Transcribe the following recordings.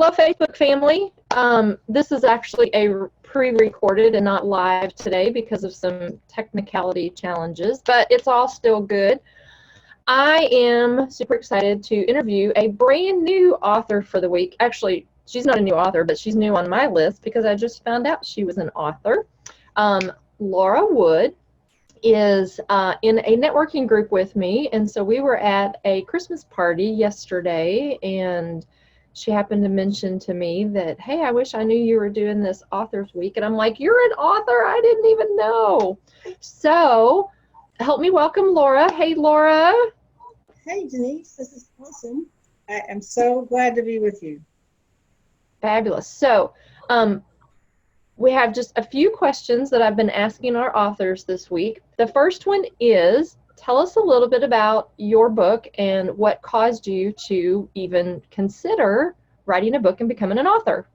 hello, Facebook family. This is actually a pre-recorded and not live today because of some technicality challenges, but it's all still good. I am super excited to interview a brand new author for the week. Actually, she's not a new author, but she's new on my list because I just found out she was an author. Laura Wood is in a networking group with me, and so we were at a Christmas party yesterday, and she happened to mention to me that, hey, I wish I knew you were doing this Authors Week. And I'm like, you're an author? I didn't even know. So help me welcome Laura. Hey, Laura. Hey, Denise. This is awesome. I am so glad to be with you. Fabulous. So we have just a few questions that I've been asking our authors this week. The first one is, tell us a little bit about your book and what caused you to even consider writing a book and becoming an author.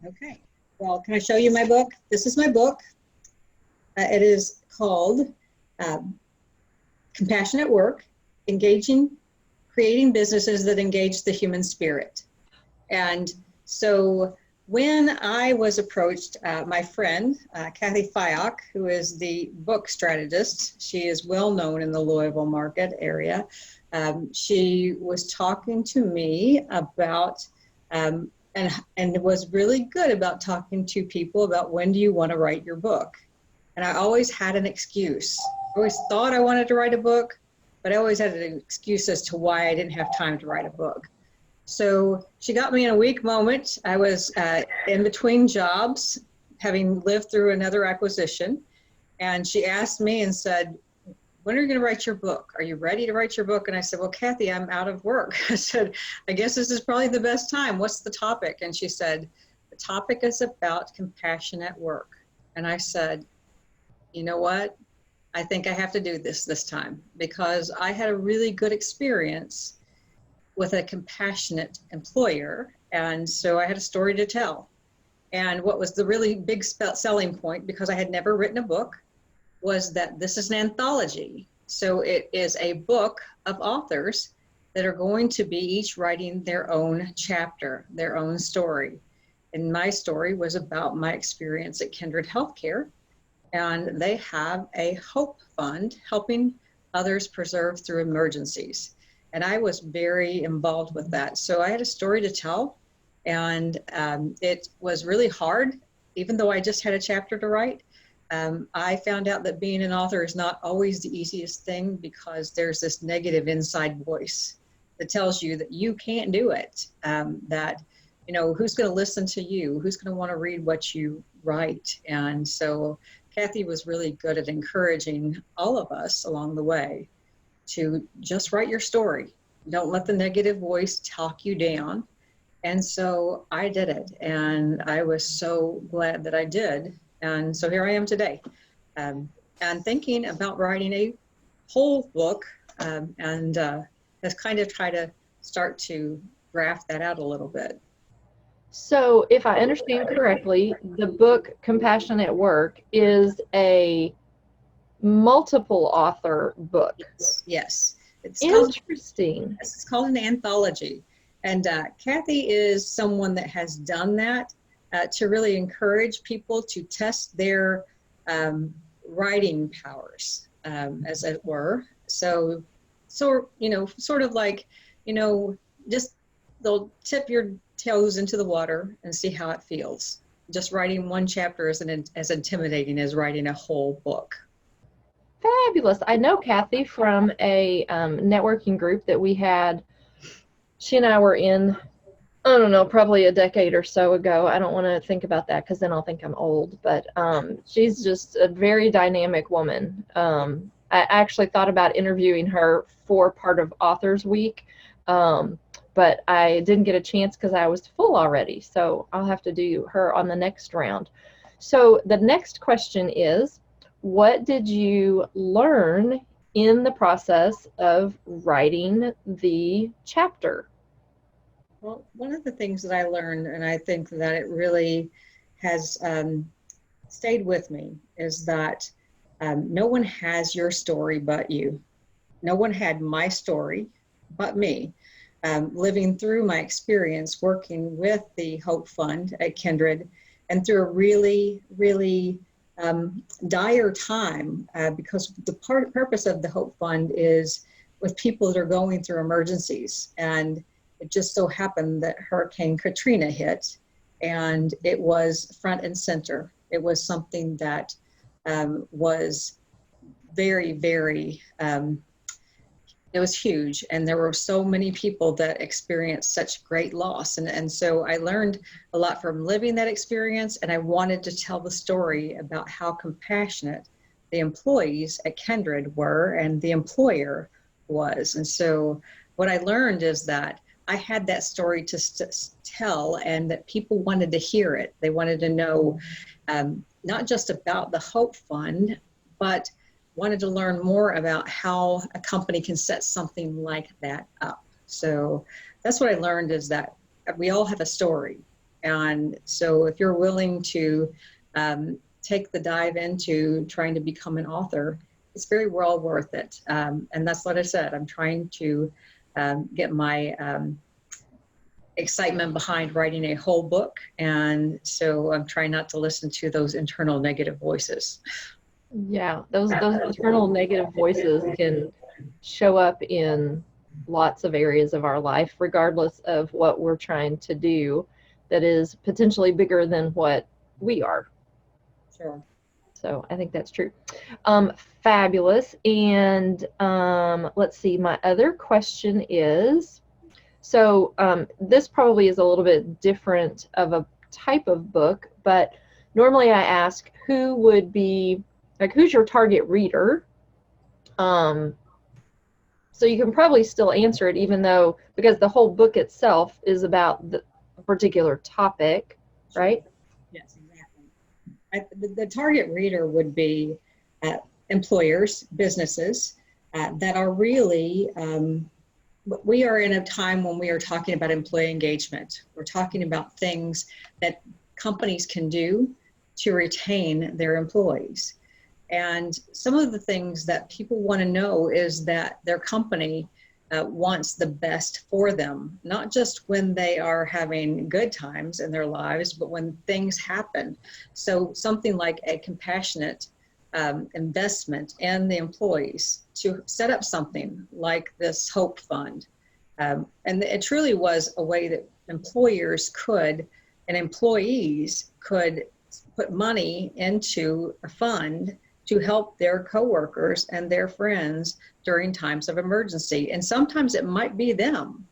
Okay. Well, can I show you my book? This is my book. It is called Compassionate Work, Creating Businesses that Engage the Human Spirit. And so when I was approached, my friend, Kathy Fyock, who is the book strategist, she is well known in the Louisville market area. She was talking to me about, and was really good about talking to people about when do you want to write your book. And I always had an excuse. I always thought I wanted to write a book, but I always had an excuse as to why I didn't have time to write a book. So she got me in a weak moment. I was in between jobs, having lived through another acquisition. And she asked me and said, when are you going to write your book? Are you ready to write your book? And I said, well, Kathy, I'm out of work. I said, I guess this is probably the best time. What's the topic? And she said, the topic is about compassionate work. And I said, you know what? I think I have to do this time because I had a really good experience with a compassionate employer. And so I had a story to tell. And what was the really big selling point, because I had never written a book, was that this is an anthology. So it is a book of authors that are going to be each writing their own chapter, their own story. And my story was about my experience at Kindred Healthcare. And they have a hope fund helping others persevere through emergencies. And I was very involved with that. So I had a story to tell, and it was really hard, even though I just had a chapter to write. I found out that being an author is not always the easiest thing because there's this negative inside voice that tells you that you can't do it, that, you know, who's going to listen to you? Who's going to want to read what you write? And so Kathy was really good at encouraging all of us along the way to just write your story. Don't let the negative voice talk you down. And so I did it, and I was so glad that I did. And so here I am today, and thinking about writing a whole book, and has kind of tried to start to draft that out a little bit. So if I understand correctly, the book Compassionate Work is a multiple author book. Yes. It's interesting. It's called an anthology. And Kathy is someone that has done that to really encourage people to test their writing powers, as it were. So, you know, sort of like, you know, just they'll tip your toes into the water and see how it feels. Just writing one chapter isn't as intimidating as writing a whole book. Fabulous. I know Kathy from a networking group that we had. She and I were in, I don't know, probably a decade or so ago. I don't want to think about that because then I'll think I'm old. But she's just a very dynamic woman. I actually thought about interviewing her for part of Authors Week, but I didn't get a chance because I was full already. So I'll have to do her on the next round. So the next question is, what did you learn in the process of writing the chapter? Well, one of the things that I learned, and I think that it really has stayed with me, is that no one has your story but you. No one had my story but me. living through my experience working with the Hope Fund at Kindred, and through a really, really dire time, because the purpose of the Hope Fund is with people that are going through emergencies. And it just so happened that Hurricane Katrina hit, and it was front and center. It was something that was very, very, it was huge. And there were so many people that experienced such great loss. And so I learned a lot from living that experience. And I wanted to tell the story about how compassionate the employees at Kindred were and the employer was. And so what I learned is that I had that story to tell, and that people wanted to hear it. They wanted to know not just about the Hope Fund, but wanted to learn more about how a company can set something like that up. So that's what I learned, is that we all have a story. And so if you're willing to take the dive into trying to become an author, it's very well worth it. And that's what I said. I'm trying to get my excitement behind writing a whole book. And so I'm trying not to listen to those internal negative voices. Yeah, those internal negative voices can show up in lots of areas of our life, regardless of what we're trying to do, that is potentially bigger than what we are. Sure. So I think that's true. Fabulous. And let's see, my other question is, so this probably is a little bit different of a type of book, but normally I ask who would be, like, who's your target reader? So you can probably still answer it, even though, because the whole book itself is about the particular topic, right? Yes, exactly. The target reader would be employers, businesses that are really, we are in a time when we are talking about employee engagement. We're talking about things that companies can do to retain their employees. And some of the things that people want to know is that their company wants the best for them, not just when they are having good times in their lives, but when things happen. So something like a compassionate investment in the employees to set up something like this Hope Fund. And it truly was a way that employers could and employees could put money into a fund to help their coworkers and their friends during times of emergency. And sometimes it might be them.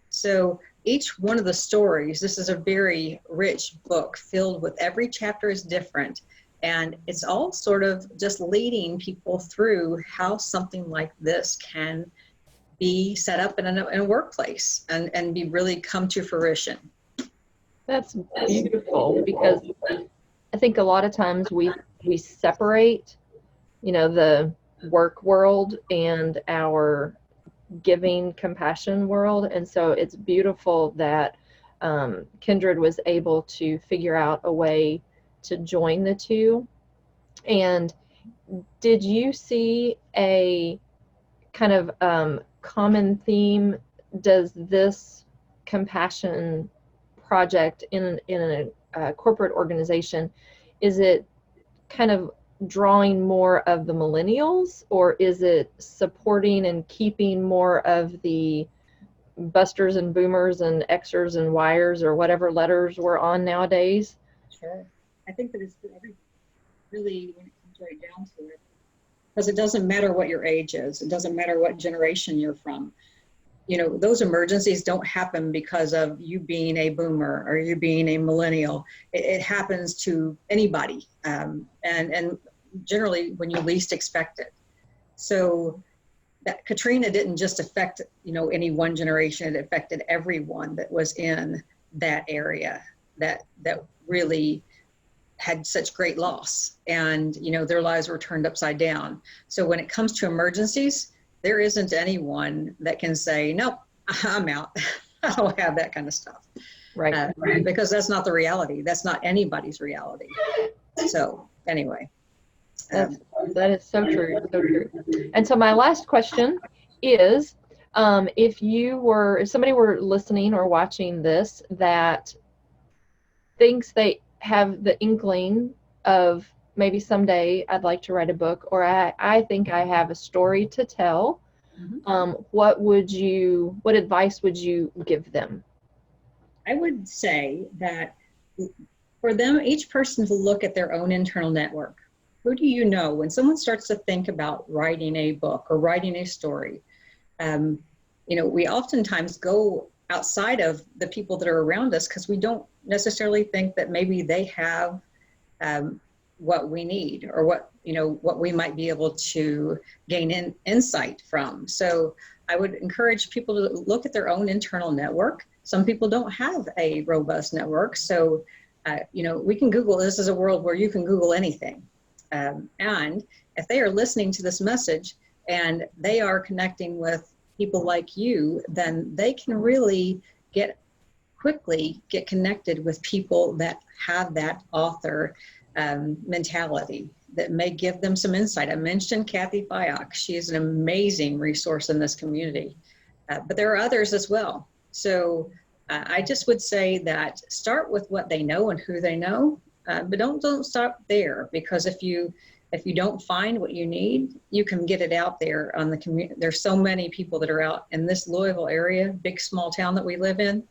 So each one of the stories, this is a very rich book filled with, every chapter is different. And it's all sort of just leading people through how something like this can be set up in a workplace and be really come to fruition. That's beautiful, because I think a lot of times we separate, the work world and our giving compassion world. And so it's beautiful that Kindred was able to figure out a way to join the two. And did you see a kind of common theme? Does this compassion project in a corporate organization, is it kind of drawing more of the millennials, or is it supporting and keeping more of the busters and boomers and Xers and Yers, or whatever letters we're on nowadays? Sure. I think that it's really, when it comes right down to it, because it doesn't matter what your age is, it doesn't matter what generation you're from. Those emergencies don't happen because of you being a boomer or you being a millennial. It happens to anybody, and generally when you least expect it. So that Katrina didn't just affect any one generation; it affected everyone that was in that area that really had such great loss, and their lives were turned upside down. So when it comes to emergencies, there isn't anyone that can say, nope, I'm out. I don't have that kind of stuff. Right. Because that's not the reality. That's not anybody's reality. So anyway. That is so true, so true. And so my last question is, If somebody were listening or watching this that thinks they have the inkling of maybe someday I'd like to write a book, or I think I have a story to tell, what advice would you give them? I would say that for them, each person to look at their own internal network. Who do you know? When someone starts to think about writing a book or writing a story, we oftentimes go outside of the people that are around us because we don't necessarily think that maybe they have what we need, or what we might be able to gain insight from. So I would encourage people to look at their own internal network. Some people don't have a robust network, so we can Google. This is a world where you can Google anything, and if they are listening to this message and they are connecting with people like you, then they can really quickly get connected with people that have that author mentality that may give them some insight. I mentioned Kathy Fyock. She is an amazing resource in this community, but there are others as well. So I just would say that start with what they know and who they know, but don't stop there, because if you don't find what you need, you can get it out there on the community. There's so many people that are out in this Louisville area, big small town that we live in.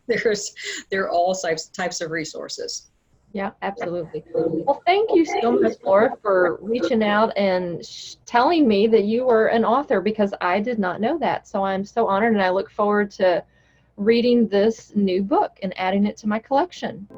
There are all types of resources. Yeah, absolutely. Well, thank you so much, Laura, for reaching out and telling me that you were an author, because I did not know that. So I'm so honored, and I look forward to reading this new book and adding it to my collection.